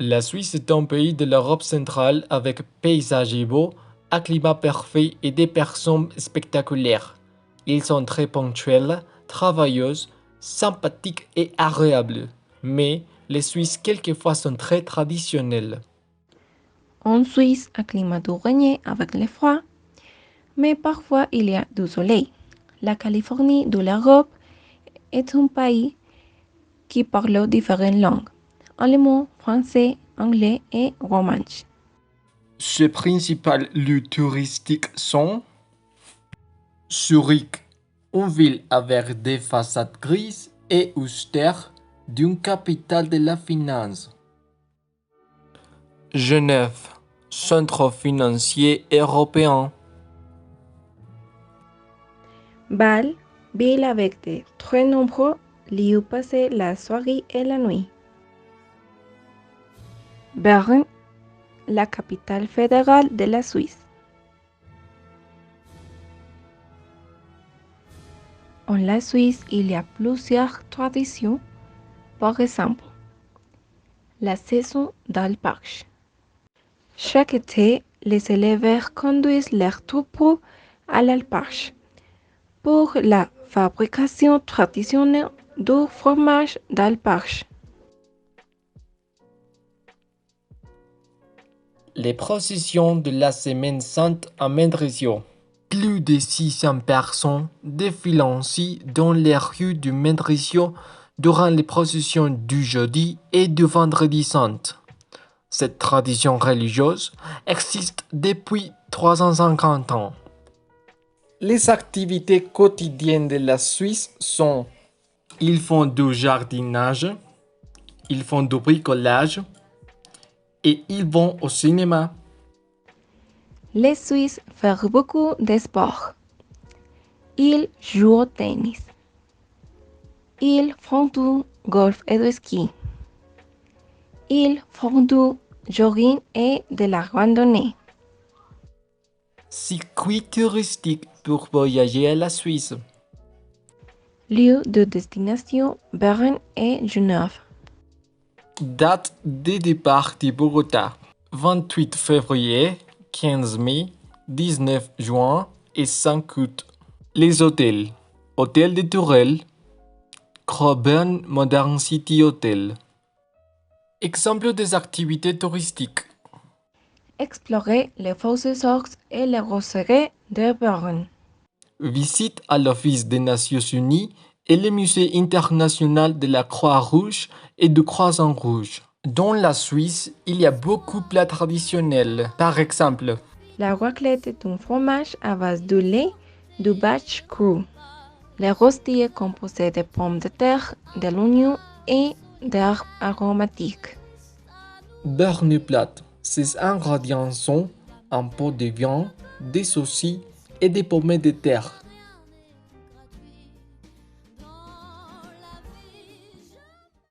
La Suisse est un pays de l'Europe centrale avec paysages beaux, un climat parfait et des personnes spectaculaires. Ils sont très ponctuels, travailleux, sympathiques et agréables. Mais les Suisses quelquefois sont très traditionnels. En Suisse, un climat doux règne avec le froid, mais parfois il y a du soleil. La Californie de l'Europe est un pays qui parle différentes langues, allemand, français, anglais et romanche. Ses principaux lieux touristiques sont Zurich, une ville avec des façades grises et austères d'une capitale de la finance. Genève, centre financier européen. Bâle, ville avec de très nombreux lieux où passer la soirée et la nuit. Bern, la capitale fédérale de la Suisse. En la Suisse, il y a plusieurs traditions. Par exemple, la saison d'alpage. Chaque été, les éleveurs conduisent leurs troupeaux à l'alpage pour la fabrication traditionnelle du fromage d'alpage. Les processions de la Semaine Sainte à Mendrisio. Plus de 600 personnes défilent ainsi dans les rues de Mendrisio durant les processions du jeudi et du vendredi saint. Cette tradition religieuse existe depuis 350 ans. Les activités quotidiennes de la Suisse sont: ils font du jardinage, ils font du bricolage et ils vont au cinéma. Les Suisses font beaucoup de sport. Ils jouent au tennis. Ils font du golf et du ski. Ils font du jogging et de la randonnée. Circuit touristique pour voyager à la Suisse. Lieu de destination Bern et Genève. Date de départ de Bogota: 28 février, 15 mai, 19 juin et 5 août. Les hôtels: Hôtel de Tourelle, Bern Modern City Hotel. Exemple des activités touristiques: Explorer les fosses orques et les roseries de Bern. visite à l'Office des Nations Unies et le Musée international de la Croix-Rouge et du Croissant-Rouge. Dans la Suisse, il y a beaucoup de plats traditionnels. Par exemple, La raclette est un fromage à base de lait, du batch cru. Les rostilles composées de pommes de terre, de l'oignon et d'herbes aromatiques. Bernuplat. Ses ingrédients sont un pot de viande, des saucisses et des pommes de terre.